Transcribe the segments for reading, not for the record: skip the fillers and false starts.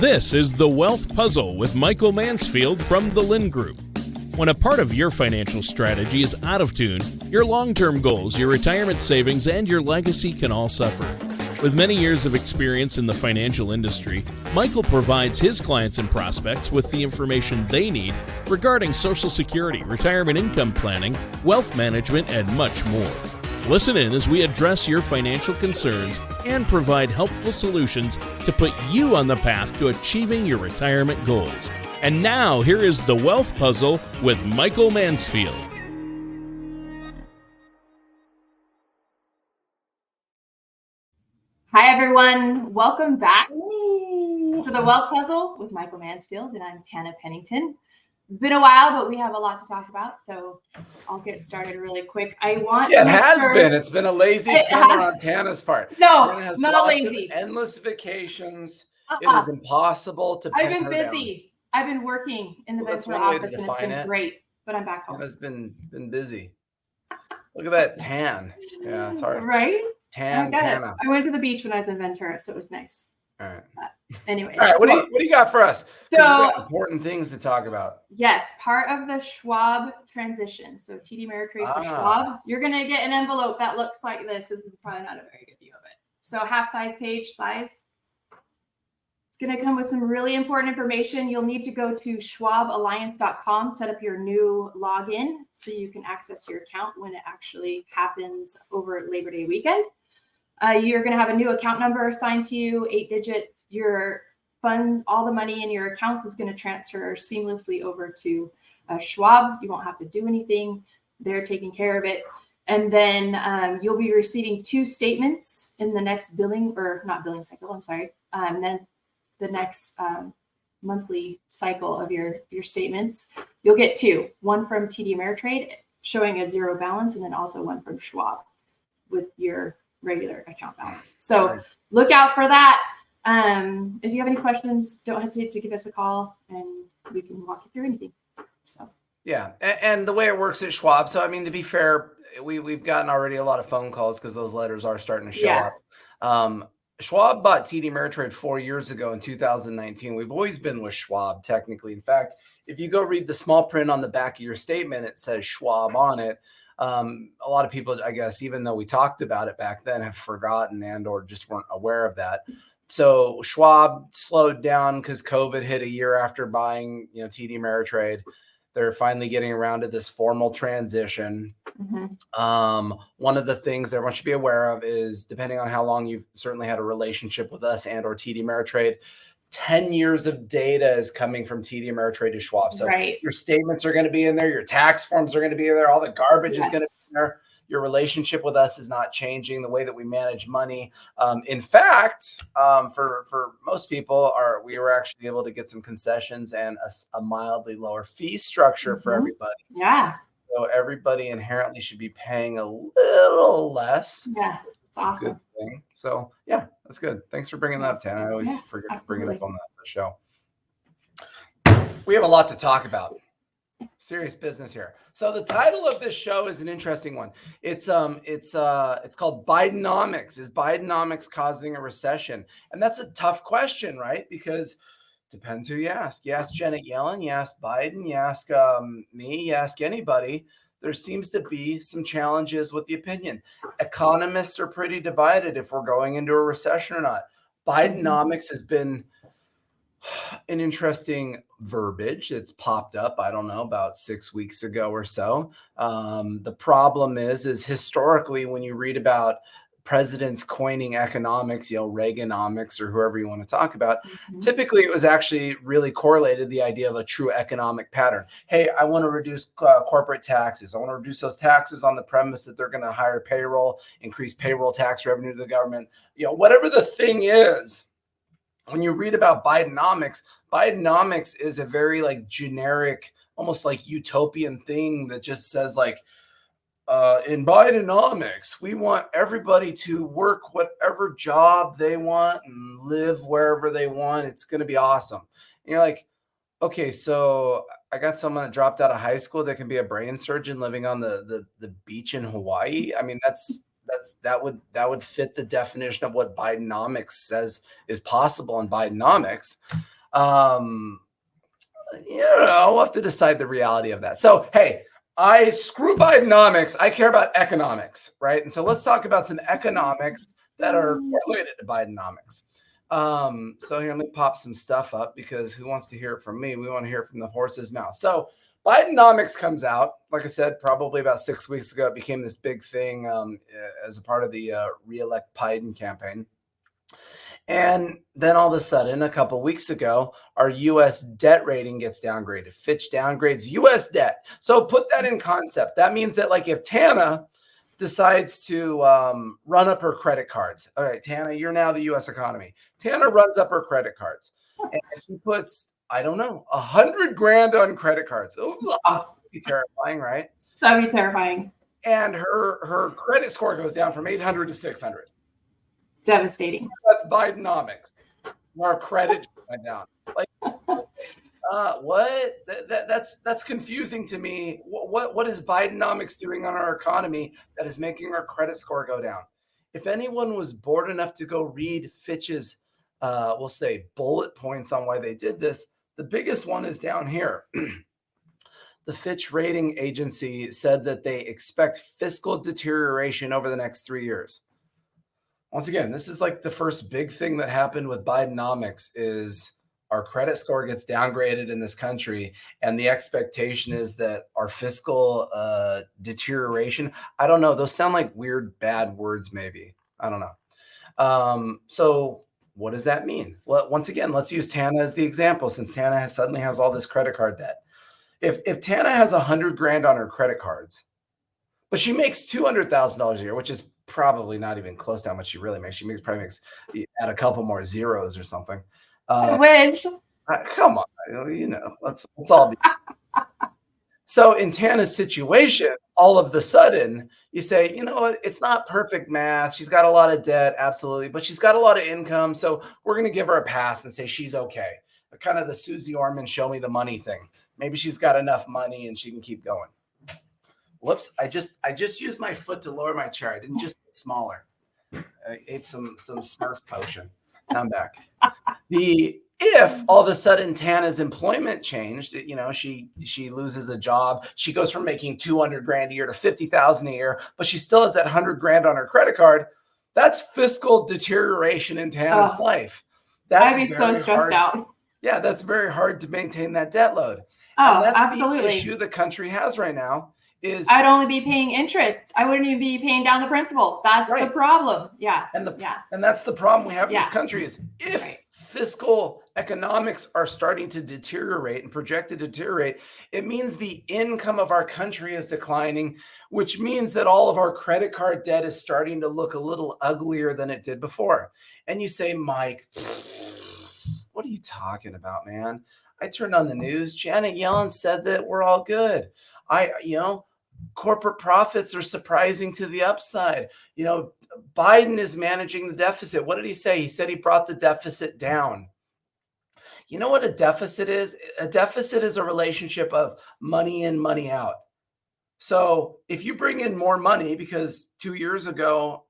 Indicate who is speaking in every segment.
Speaker 1: This is The Wealth Puzzle with Michael Mansfield from the Lynn Group. When a part of your financial strategy is out of tune, your long-term goals, your retirement savings, and your legacy can all suffer. With many years of experience in the financial industry, Michael provides his clients and prospects with the information they need regarding Social Security, retirement income planning, wealth management, and much more. Listen in as we address your financial concerns and provide helpful solutions to put you on the path to achieving your retirement goals. And now, here is The Wealth Puzzle with Michael Mansfield.
Speaker 2: Hi, everyone. Welcome back to The Wealth Puzzle with Michael Mansfield, and I'm Tana Pennington. It's been a while, but we have a lot to talk about, so I'll get started really quick.
Speaker 3: It's been a lazy summer on Tana's part.
Speaker 2: No,
Speaker 3: Tana has
Speaker 2: not
Speaker 3: lots
Speaker 2: lazy.
Speaker 3: Of endless vacations. It is impossible to pin
Speaker 2: I've been
Speaker 3: her
Speaker 2: busy. I've been working in the Ventura office, and it's been great, but I'm back home.
Speaker 3: Tana's been busy. Look at that tan. Yeah, it's hard.
Speaker 2: Right?
Speaker 3: Tana.
Speaker 2: I went to the beach when I was in Ventura, so it was nice.
Speaker 3: All right.
Speaker 2: Anyways.
Speaker 3: All right. What do you got for us?
Speaker 2: So,
Speaker 3: we got important things to talk about.
Speaker 2: Yes, part of the Schwab transition. So TD Ameritrade for Schwab. You're going to get an envelope that looks like this. This is probably not a very good view of it. So half size page size. It's going to come with some really important information. You'll need to go to schwaballiance.com, set up your new login so you can access your account when it actually happens over Labor Day weekend. You're going to have a new account number assigned to you, 8 digits. Your funds, all the money in your accounts is going to transfer seamlessly over to Schwab. You won't have to do anything. They're taking care of it. And then you'll be receiving 2 statements in the next and then the next monthly cycle of your statements. You'll get 2, one from TD Ameritrade showing a 0 balance, and then also one from Schwab with your regular account balance. So look out for that. If you have any questions, don't hesitate to give us a call and we can walk you through anything. So
Speaker 3: yeah, and the way it works at Schwab. So I mean, to be fair, we've gotten already a lot of phone calls because those letters are starting to show up. Schwab bought TD Ameritrade 4 years ago in 2019. We've always been with Schwab technically. In fact, if you go read the small print on the back of your statement, it says Schwab on it. A lot of people, I guess, even though we talked about it back then, have forgotten and or just weren't aware of that. So Schwab slowed down because COVID hit a year after buying, TD Ameritrade. They're finally getting around to this formal transition. Mm-hmm. One of the things everyone should be aware of is, depending on how long you've certainly had a relationship with us and or TD Ameritrade, 10 years of data is coming from TD Ameritrade to Schwab. So your statements are going to be in there. Your tax forms are going to be in there. All the garbage is going to be in there. Your relationship with us is not changing. The way that we manage money. In fact, for most people, we were actually able to get some concessions and a mildly lower fee structure for everybody.
Speaker 2: Yeah.
Speaker 3: So everybody inherently should be paying a little less.
Speaker 2: Yeah. It's awesome.
Speaker 3: Thing. So yeah, that's good. Thanks for bringing that up, Tana. I always forget to bring it up on the show. We have a lot to talk about. Serious business here. So the title of this show is an interesting one. It's called Bidenomics. Is Bidenomics causing a recession? And that's a tough question, right? Because it depends who you ask. You ask Janet Yellen, you ask Biden, you ask me, you ask anybody. There seems to be some challenges with the opinion. Economists are pretty divided if we're going into a recession or not. Bidenomics has been an interesting verbiage that's popped up, I don't know, about 6 weeks ago or so. The problem is historically, when you read about presidents coining economics, Reaganomics or whoever you want to talk about, typically it was actually really correlated the idea of a true economic pattern. Hey, I want to reduce corporate taxes. I want to reduce those taxes on the premise that they're going to hire payroll, increase payroll tax revenue to the government. Whatever the thing is, when you read about Bidenomics is a very generic, almost like utopian thing that just says in Bidenomics, we want everybody to work whatever job they want and live wherever they want. It's going to be awesome. And you're like, okay, so I got someone that dropped out of high school that can be a brain surgeon living on the beach in Hawaii. I mean, that would fit the definition of what Bidenomics says is possible in Bidenomics. We'll have to decide the reality of that. So, hey, I screw Bidenomics. I care about economics, right? And so let's talk about some economics that are correlated to Bidenomics. So here, let me pop some stuff up because who wants to hear it from me? We want to hear it from the horse's mouth. So Bidenomics comes out, like I said, probably about 6 weeks ago. It became this big thing as a part of the Reelect Biden campaign. And then all of a sudden, a couple of weeks ago, our U.S. debt rating gets downgraded. Fitch downgrades U.S. debt. So put that in concept. That means that, like, if Tana decides to run up her credit cards. All right, Tana, you're now the U.S. economy. Tana runs up her credit cards, and she puts, I don't know, $100,000 on credit cards. Ooh, that'd be terrifying, right?
Speaker 2: That'd be terrifying.
Speaker 3: And her credit score goes down from 800 to 600.
Speaker 2: Devastating.
Speaker 3: That's Bidenomics. Our credit went down. Like, what? That's confusing to me. What is Bidenomics doing on our economy that is making our credit score go down? If anyone was bored enough to go read Fitch's, we'll say, bullet points on why they did this, the biggest one is down here. The Fitch rating agency said that they expect fiscal deterioration over the next 3 years. Once again, this is like the first big thing that happened with Bidenomics is our credit score gets downgraded in this country, and the expectation is that our fiscal deterioration, I don't know, those sound like weird, bad words maybe. I don't know. So what does that mean? Well, once again, let's use Tana as the example since Tana suddenly has all this credit card debt. If Tana has $100,000 on her credit cards, but she makes $200,000 a year, which is probably not even close to how much she really makes. She probably makes add a couple more zeros or something.
Speaker 2: I wish.
Speaker 3: Come on, let's all be. So in Tana's situation, all of the sudden you say, you know what? It's not perfect math. She's got a lot of debt, absolutely, but she's got a lot of income. So we're going to give her a pass and say she's okay. Kind of the Susie Orman show me the money thing. Maybe she's got enough money and she can keep going. Whoops! I just used my foot to lower my chair. I didn't just get smaller. I ate some Smurf potion. I'm back. If all of a sudden Tana's employment changed, she loses a job. She goes from making $200,000 a year to $50,000 a year, but she still has that $100,000 on her credit card. That's fiscal deterioration in Tana's life.
Speaker 2: I'd be so stressed out.
Speaker 3: Yeah, that's very hard to maintain that debt load.
Speaker 2: Oh,
Speaker 3: and that's
Speaker 2: absolutely.
Speaker 3: The issue the country has right now.
Speaker 2: I'd only be paying interest. I wouldn't even be paying down the principal. That's right. The problem. Yeah.
Speaker 3: And that's the problem we have in this country is if fiscal economics are starting to deteriorate and project to deteriorate, it means the income of our country is declining, which means that all of our credit card debt is starting to look a little uglier than it did before. And you say, Mike, what are you talking about, man? I turned on the news. Janet Yellen said that we're all good. Corporate profits are surprising to the upside. Biden is managing the deficit. What did he say? He said he brought the deficit down. You know what a deficit is? A deficit is a relationship of money in, money out. So if you bring in more money because 2 years ago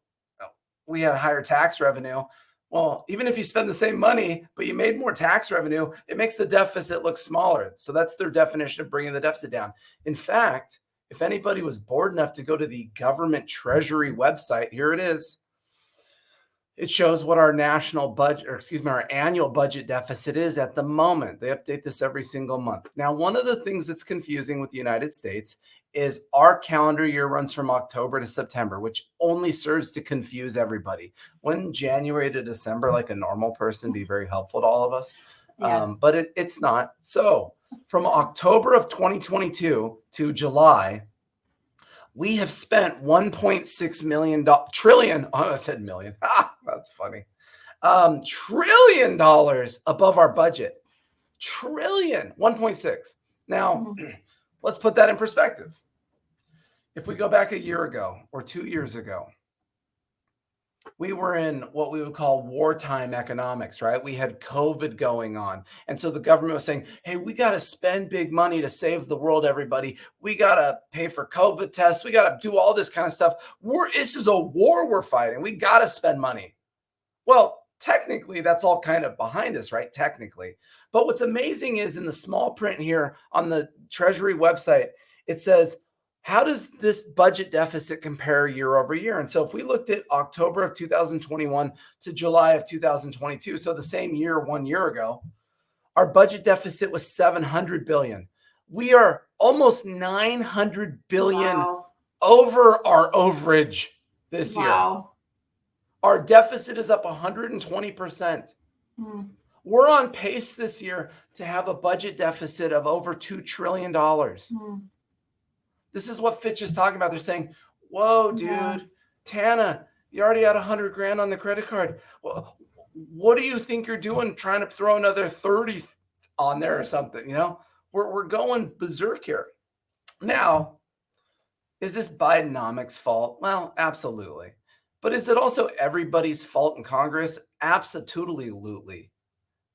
Speaker 3: we had higher tax revenue, well, even if you spend the same money, but you made more tax revenue, it makes the deficit look smaller. So that's their definition of bringing the deficit down. In fact, if anybody was bored enough to go to the government treasury website, here it is. It shows what our national budget, our annual budget deficit is at the moment. They update this every single month. Now, one of the things that's confusing with the United States is our calendar year runs from October to September, which only serves to confuse everybody. Wouldn't January to December, like a normal person, be very helpful to all of us? Yeah. But it's not. So from October of 2022 to July, we have spent $1.6 trillion. Oh, I said million. That's funny. $1 trillion above our budget. Trillion, 1.6. Now, let's put that in perspective. If we go back a year ago or 2 years ago, we were in what we would call wartime economics, right? We had COVID going on. And so the government was saying, hey, we got to spend big money to save the world, everybody. We got to pay for COVID tests. We got to do all this kind of stuff. This is a war we're fighting. We got to spend money. Well, technically that's all kind of behind us, right? Technically. But what's amazing is in the small print here on the Treasury website, it says, how does this budget deficit compare year over year? And so if we looked at October of 2021 to July of 2022, so the same year, 1 year ago, our budget deficit was 700 billion. We are almost 900 billion over our overage this year. Our deficit is up 120%. We're on pace this year to have a budget deficit of over $2 trillion. This is what Fitch is talking about. They're saying, whoa, dude, Tana, you already had 100 grand on the credit card. Well, what do you think you're doing trying to throw another 30 on there or something? You know, we're going berserk here. Now, is this Bidenomics' fault? Well, absolutely. But is it also everybody's fault in Congress? Absolutely.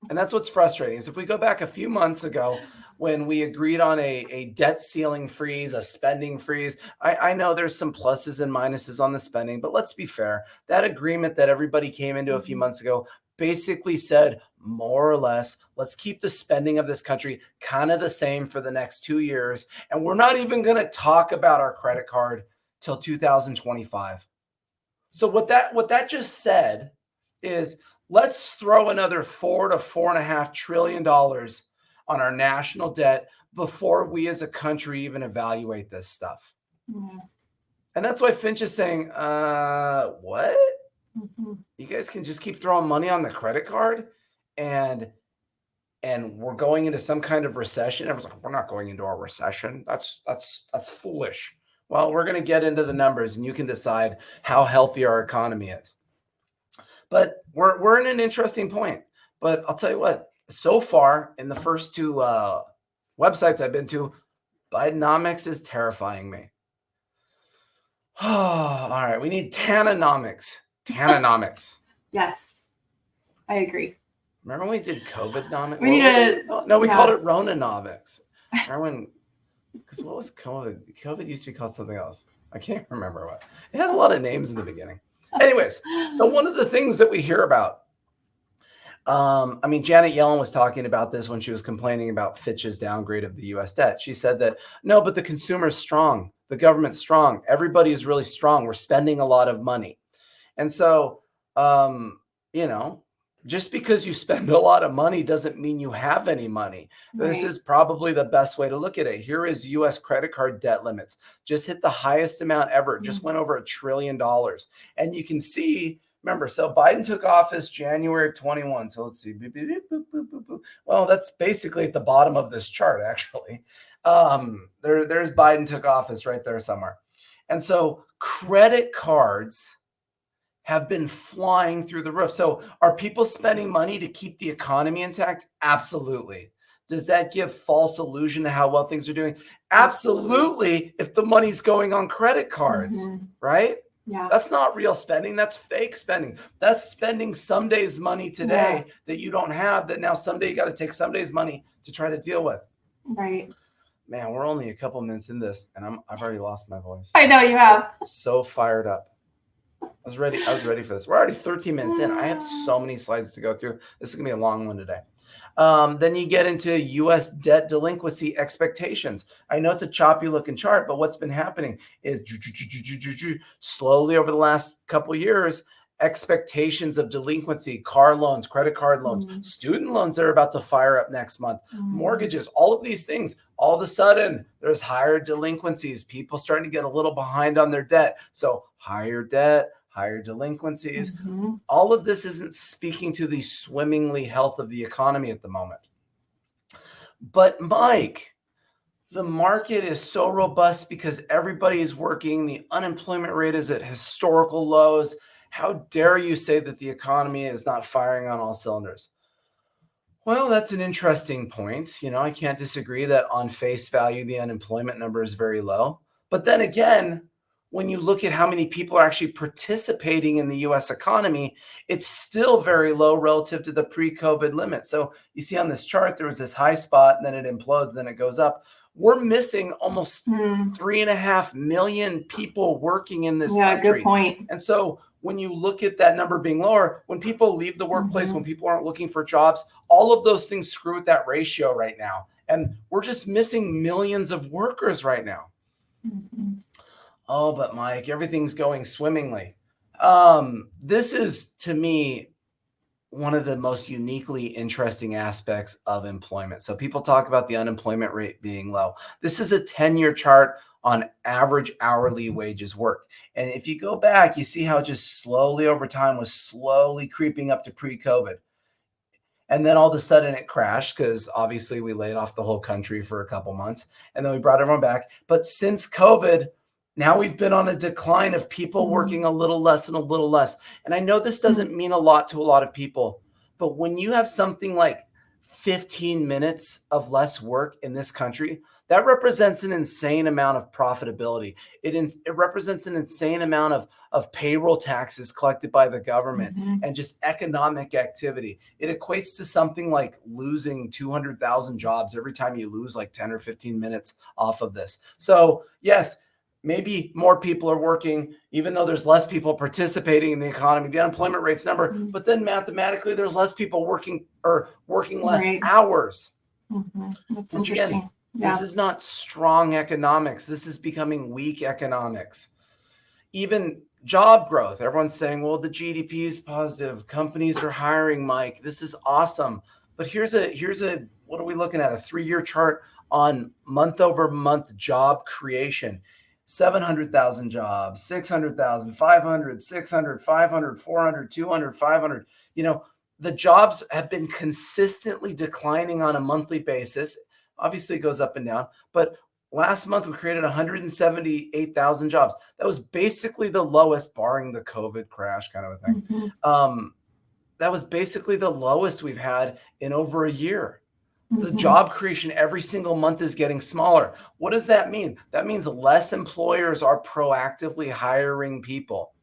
Speaker 3: And that's what's frustrating is if we go back a few months ago when we agreed on a debt ceiling freeze, a spending freeze, I know there's some pluses and minuses on the spending, but let's be fair. That agreement that everybody came into a few months ago basically said more or less, let's keep the spending of this country kind of the same for the next 2 years. And we're not even going to talk about our credit card till 2025. So what that just said is let's throw another $4 to $4.5 trillion on our national debt before we as a country even evaluate this stuff. And that's why Finch is saying, what? You guys can just keep throwing money on the credit card and we're going into some kind of recession. Everyone's like, we're not going into a recession. That's foolish. Well, we're going to get into the numbers and you can decide how healthy our economy is. But we're in an interesting point. But I'll tell you what, so far in the first two websites I've been to, Bidenomics is terrifying me. All right, we need Tananomics.
Speaker 2: Yes, I agree.
Speaker 3: Remember when we did COVIDnomics?
Speaker 2: We
Speaker 3: called it Ronanomics. Remember when? Because what was COVID? COVID used to be called something else. I can't remember what. It had a lot of names in the beginning. Anyways, so one of the things that we hear about, Janet Yellen was talking about this when she was complaining about Fitch's downgrade of the U.S. debt. She said that, no, but the consumer's strong. The government's strong. Everybody is really strong. We're spending a lot of money. And so, just because you spend a lot of money doesn't mean you have any money. Right. This is probably the best way to look at it. Here is U.S. credit card debt limits. Just hit the highest amount ever. Just went over $1 trillion. And you can see, remember, so Biden took office January of 21. So let's see. Well, that's basically at the bottom of this chart, actually. There's Biden took office right there somewhere. And so credit cards have been flying through the roof. So are people spending money to keep the economy intact? Absolutely. Does that give false illusion to how well things are doing? Absolutely. If the money's going on credit cards, right? Yeah. That's not real spending. That's fake spending. That's spending someday's money today that you don't have, that now someday you got to take someday's money to try to deal with.
Speaker 2: Right.
Speaker 3: Man, we're only a couple minutes in this and I've already lost my voice.
Speaker 2: I know you have.
Speaker 3: I'm so fired up. I was ready for this. We're already 13 minutes in. I have so many slides to go through. This is going to be a long one today. Then you get into U.S. debt delinquency expectations. I know it's a choppy looking chart, but what's been happening is slowly over the last couple of years, expectations of delinquency, car loans, credit card loans, student loans that are about to fire up next month, mortgages, all of these things. All of a sudden, there's higher delinquencies, people starting to get a little behind on their debt. So higher debt, higher delinquencies. All of this isn't speaking to the swimmingly health of the economy at the moment. But Mike, the market is so robust because everybody is working. The unemployment rate is at historical lows. How dare you say that the economy is not firing on all cylinders? Well, that's an interesting point. I can't disagree that on face value, the unemployment number is very low. But then again, when you look at how many people are actually participating in the U.S. economy, it's still very low relative to the pre-COVID limit. So you see on this chart, there was this high spot and then it implodes, then it goes up. We're missing almost 3.5 million people working in this country.
Speaker 2: Good point.
Speaker 3: And so when you look at that number being lower, when people leave the workplace, when people aren't looking for jobs, all of those things screw with that ratio right now. And we're just missing millions of workers right now. Oh, but Mike, everything's going swimmingly. This is, to me, one of the most uniquely interesting aspects of employment. So people talk about the unemployment rate being low. This is a 10-year chart on average hourly wages worked. And if you go back, you see how just slowly over time was slowly creeping up to pre-COVID. And then all of a sudden it crashed because obviously we laid off the whole country for a couple months and then we brought everyone back. But since COVID, now we've been on a decline of people working a little less and a little less. And I know this doesn't mean a lot to a lot of people, but when you have something like 15 minutes of less work in this country, that represents an insane amount of profitability. It represents an insane amount of payroll taxes collected by the government and just economic activity. It equates to something like losing 200,000 jobs every time you lose like 10 or 15 minutes off of this. So yes, maybe more people are working, even though there's less people participating in the economy, the unemployment rate's number, but then mathematically there's less people working or working less hours.
Speaker 2: That's interesting.
Speaker 3: Again, this is not strong economics. This is becoming weak economics. Even job growth. Everyone's saying, well, the GDP is positive. Companies are hiring, Mike. This is awesome. But here's a, what are we looking at? A 3-year chart on month over month job creation. 700,000 jobs, 600,000, 500, 600, 500, 400, 200, 500. You know, the jobs have been consistently declining on a monthly basis. Obviously it goes up and down, but last month we created 178,000 jobs. That was basically the lowest, barring the COVID crash kind of a thing. That was basically the lowest we've had in over a year. The job creation every single month is getting smaller. What does that mean? That means less employers are proactively hiring people.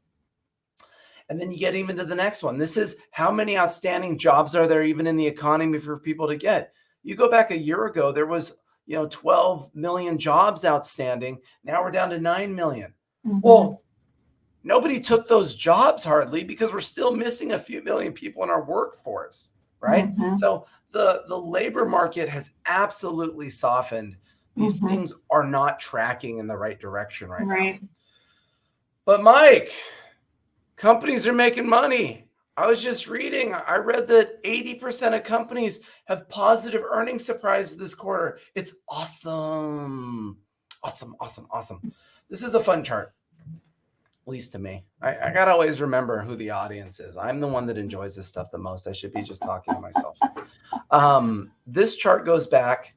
Speaker 3: And then you get even to the next one. This is how many outstanding jobs are there even in the economy for people to get? You go back a year ago, there was, 12 million jobs outstanding. Now we're down to 9 million. Well, nobody took those jobs hardly because we're still missing a few million people in our workforce, right? So the labor market has absolutely softened. These things are not tracking in the right direction right now. But Mike, companies are making money. I was just reading, I read that 80% of companies have positive earnings surprises this quarter. It's awesome. Awesome. This is a fun chart, at least to me. I got to always remember who the audience is. I'm the one that enjoys this stuff the most. I should be just talking to myself. This chart goes back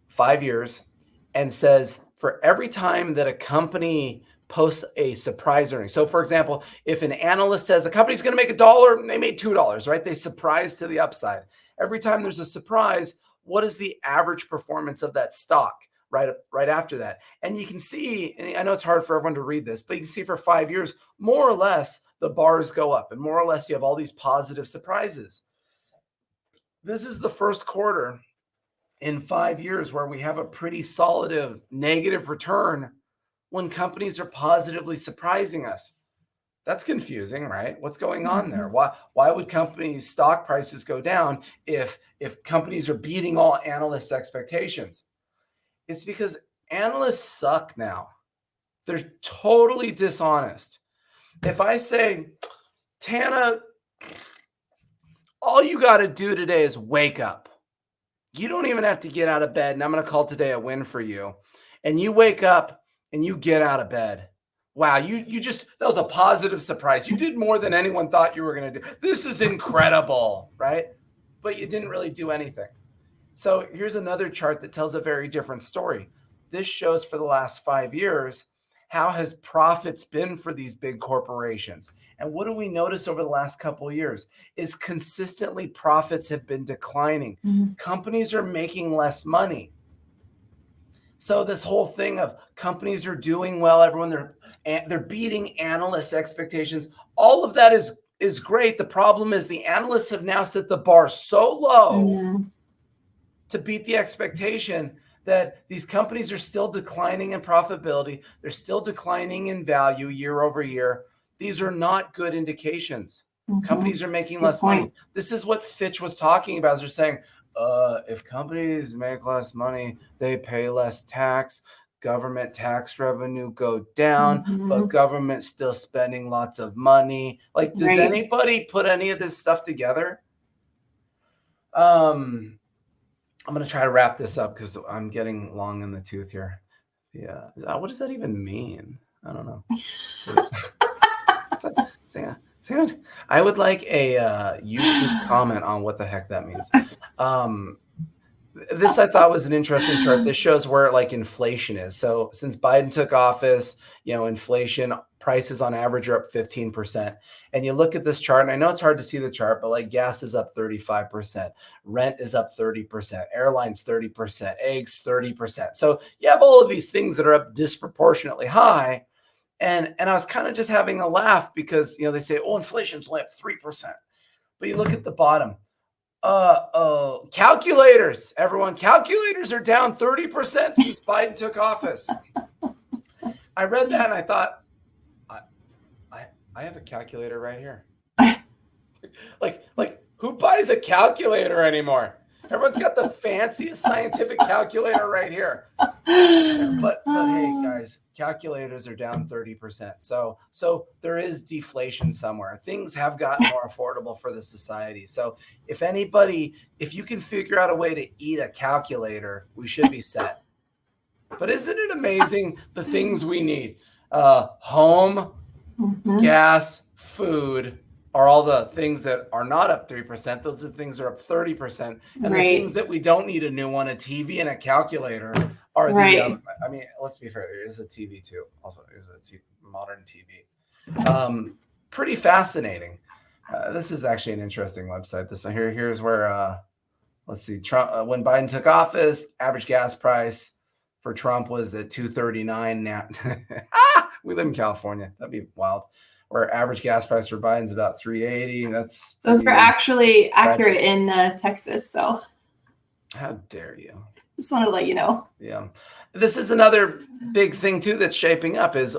Speaker 3: 5 years and says for every time that a company posts a surprise earning. So for example, if an analyst says a company's going to make $1, they made $2, right? They surprise to the upside. Every time there's a surprise, what is the average performance of that stock right after that? And you can see, and I know it's hard for everyone to read this, but you can see for 5 years, more or less, the bars go up and more or less you have all these positive surprises. This is the first quarter in 5 years where we have a pretty solid negative return when companies are positively surprising us. That's confusing, right? What's going on there? Why would companies' stock prices go down if companies are beating all analysts' expectations? It's because analysts suck now. They're totally dishonest. If I say, Tana, all you got to do today is wake up. You don't even have to get out of bed, and I'm going to call today a win for you. And you wake up and you get out of bed. Wow, that was a positive surprise. You did more than anyone thought you were going to do. This is incredible, right? But you didn't really do anything. So here's another chart that tells a very different story. This shows for the last 5 years, how has profits been for these big corporations? And what do we notice over the last couple of years is consistently profits have been declining. Companies are making less money. So this whole thing of companies are doing well, everyone, they're beating analysts' expectations. All of that is great. The problem is the analysts have now set the bar so low to beat the expectation that these companies are still declining in profitability. They're still declining in value year over year. These are not good indications. Companies are making less money. This is what Fitch was talking about. They're saying, if companies make less money, they pay less tax. Government tax revenue go down, but government still spending lots of money. Like, does anybody put any of this stuff together? I'm going to try to wrap this up because I'm getting long in the tooth here. Yeah. What does that even mean? I don't know. I would like a YouTube comment on what the heck that means. This I thought was an interesting chart. This shows where like inflation is. So since Biden took office, inflation prices on average are up 15%. And you look at this chart, and I know it's hard to see the chart, but like gas is up 35%, rent is up 30%, airlines 30%, eggs 30%. So you have all of these things that are up disproportionately high. And I was kind of just having a laugh because they say, inflation's only up 3%. But you look at the bottom. Calculators, everyone. Calculators are down 30% since Biden took office. I read that and I thought, I have a calculator right here. like who buys a calculator anymore? Everyone's got the fanciest scientific calculator right here. But hey, guys, calculators are down 30%. So there is deflation somewhere. Things have gotten more affordable for the society. So if you can figure out a way to eat a calculator, we should be set. But isn't it amazing the things we need? Home, gas, food, are all the things that are not up 3%. Those are the things that are up 30%. And the things that we don't need a new one, a TV and a calculator, are the, let's be fair, there is a TV too. Also, there's a modern TV. Pretty fascinating. This is actually an interesting website. Here's where, let's see, Trump, when Biden took office, average gas price for Trump was at $2.39 now. We live in California. That'd be wild. Where average gas price for Biden's about $3.80.
Speaker 2: Those were actually accurate in Texas. So
Speaker 3: how dare you?
Speaker 2: Just wanted to let you know.
Speaker 3: Yeah. This is another big thing too that's shaping up is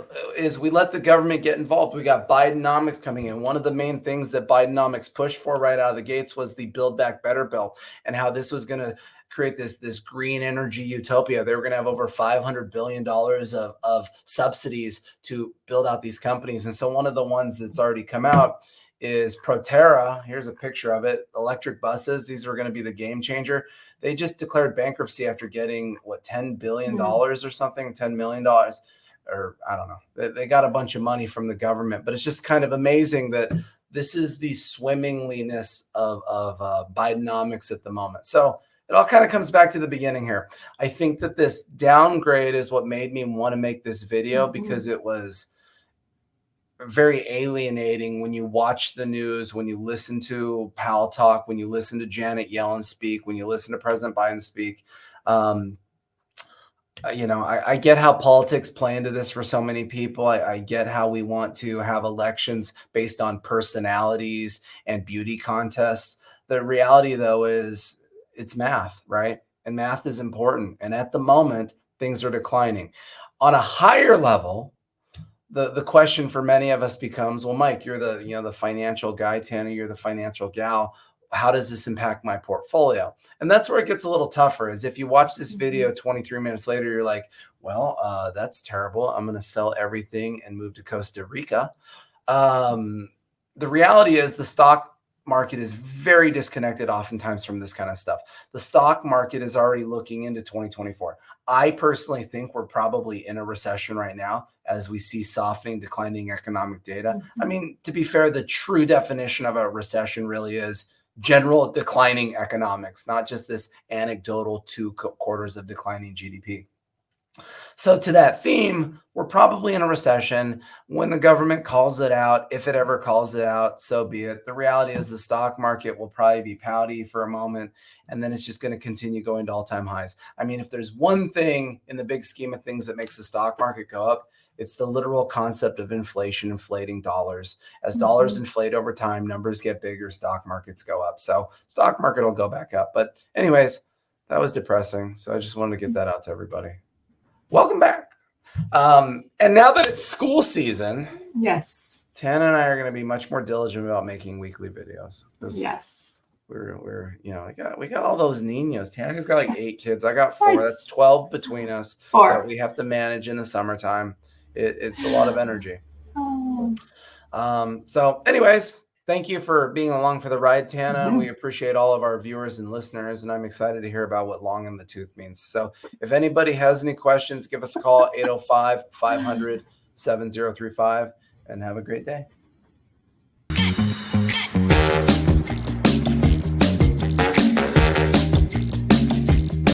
Speaker 3: we let the government get involved. We got Bidenomics coming in. One of the main things that Bidenomics pushed for right out of the gates was the Build Back Better bill, and how this was going to create this green energy utopia. They were going to have over $500 billion of subsidies to build out these companies. And so one of the ones that's already come out is Proterra. Here's a picture of it. Electric buses. These are going to be the game changer. They just declared bankruptcy after getting $10 billion or something, $10 million, or I don't know. They got a bunch of money from the government, but it's just kind of amazing that this is the swimmingness of Bidenomics at the moment. So it all kind of comes back to the beginning here. I think that this downgrade is what made me want to make this video, because it was very alienating when you watch the news, when you listen to Powell talk, when you listen to Janet Yellen speak, when you listen to President Biden speak. I get how politics play into this for so many people. I get how we want to have elections based on personalities and beauty contests. The reality, though, is it's math, right? And math is important. And at the moment, things are declining. On a higher level, the question for many of us becomes, well, Mike, you're the financial guy, Tanner, you're the financial gal. How does this impact my portfolio? And that's where it gets a little tougher, is if you watch this video 23 minutes later, you're like, well, that's terrible. I'm going to sell everything and move to Costa Rica. The reality is the stock market is very disconnected oftentimes from this kind of stuff. The stock market is already looking into 2024. I personally think we're probably in a recession right now as we see softening, declining economic data. I mean, to be fair, the true definition of a recession really is general declining economics, not just this anecdotal 2 quarters of declining GDP. So to that theme, we're probably in a recession. When the government calls it out, if it ever calls it out, so be it. The reality is the stock market will probably be pouty for a moment, and then it's just going to continue going to all-time highs. I mean, if there's one thing in the big scheme of things that makes the stock market go up, it's the literal concept of inflation, inflating dollars. As dollars inflate over time, numbers get bigger, stock markets go up. So stock market will go back up. But anyways, that was depressing. So I just wanted to get that out to everybody. Welcome back. And now that it's school season,
Speaker 2: Yes.
Speaker 3: Tana and I are going to be much more diligent about making weekly videos.
Speaker 2: Yes.
Speaker 3: We're we got all those niños. Tana's got like 8 kids. I got 4. That's 12 between us that we have to manage in the summertime. It's a lot of energy. So anyways, thank you for being along for the ride, Tana. And we appreciate all of our viewers and listeners. And I'm excited to hear about what long in the tooth means. So if anybody has any questions, give us a call, 805-500-7035, and have a great day.